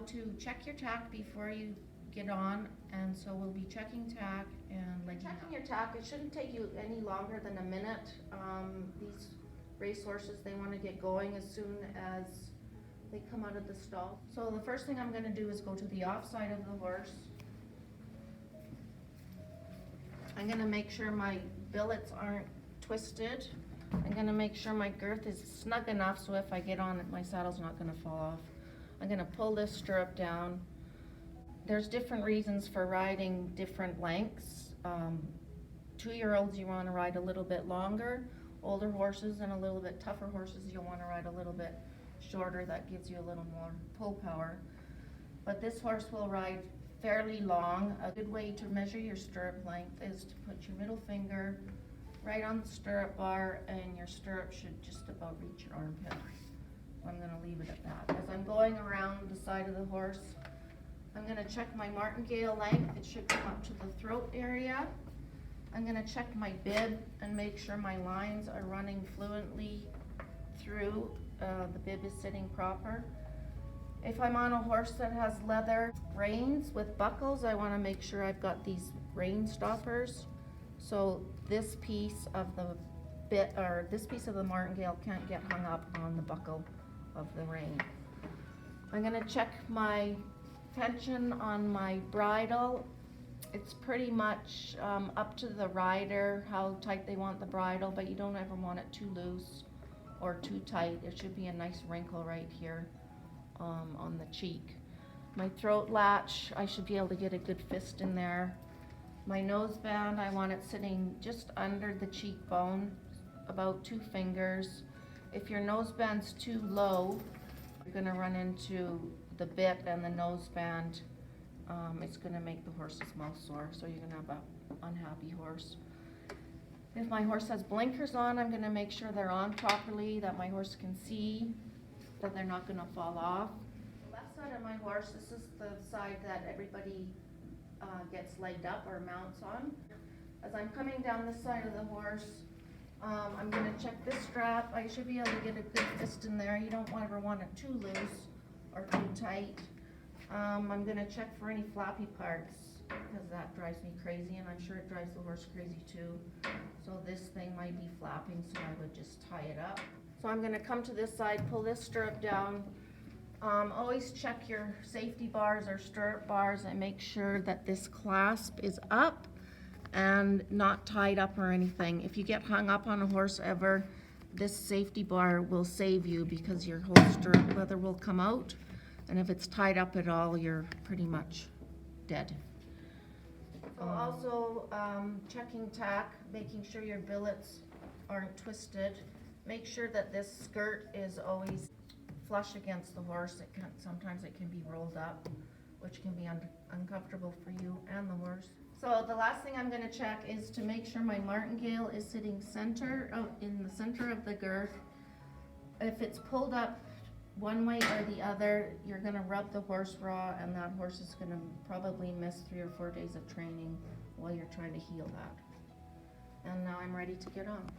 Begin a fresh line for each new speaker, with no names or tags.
to check your tack before you get on, and so we'll be checking tack and checking your tack. It shouldn't take you any longer than a minute. These racehorses, they want to get going as soon as they come out of the stall. So the first thing I'm going to do is go to the off side of the horse. I'm going to make sure my billets aren't twisted. I'm going to make sure my girth is snug enough so if I get on it, my saddle's not going to fall off. I'm going to pull this stirrup down. There's different reasons for riding different lengths. 2-year-olds, you want to ride a little bit longer. Older horses and a little bit tougher horses, you'll want to ride a little bit shorter. That gives you a little more pull power. But this horse will ride fairly long. A good way to measure your stirrup length is to put your middle finger right on the stirrup bar, and your stirrup should just about reach your armpit. I'm going to leave it at that. As I'm going around the side of the horse, I'm going to check my martingale length. It should come up to the throat area. I'm going to check my bib and make sure my lines are running fluently through. The bib is sitting proper. If I'm on a horse that has leather reins with buckles, I want to make sure I've got these rein stoppers. So this piece of the bit, or this piece of the martingale, can't get hung up on the buckle of the rein. I'm going to check my tension on my bridle. It's pretty much up to the rider how tight they want the bridle, but you don't ever want it too loose or too tight. There should be a nice wrinkle right here on the cheek. My throat latch, I should be able to get a good fist in there. My noseband, I want it sitting just under the cheekbone, about 2 fingers. If your noseband's too low, you're going to run into the bit and the noseband. It's going to make the horse's mouth sore, so you're going to have an unhappy horse. If my horse has blinkers on, I'm going to make sure they're on properly, that my horse can see, that they're not going to fall off. The left side of my horse, this is the side that everybody gets legged up or mounts on. As I'm coming down this side of the horse, I'm going to check this strap. I should be able to get a good fist in there. You don't ever want it too loose or too tight. I'm going to check for any flappy parts, because that drives me crazy, and I'm sure it drives the horse crazy too. So this thing might be flapping, so I would just tie it up. So I'm going to come to this side, pull this stirrup down. Always check your safety bars or stirrup bars and make sure that this clasp is up and not tied up or anything. If you get hung up on a horse ever, this safety bar will save you, because your whole stirrup leather will come out, and if it's tied up at all, you're pretty much dead. So also checking tack, making sure your billets aren't twisted. Make sure that this skirt is always flush against the horse. Sometimes it can be rolled up, which can be uncomfortable for you and the horse. So the last thing I'm going to check is to make sure my martingale is sitting in the center of the girth. If it's pulled up one way or the other, you're going to rub the horse raw, and that horse is going to probably miss 3 or 4 days of training while you're trying to heal that. And now I'm ready to get on.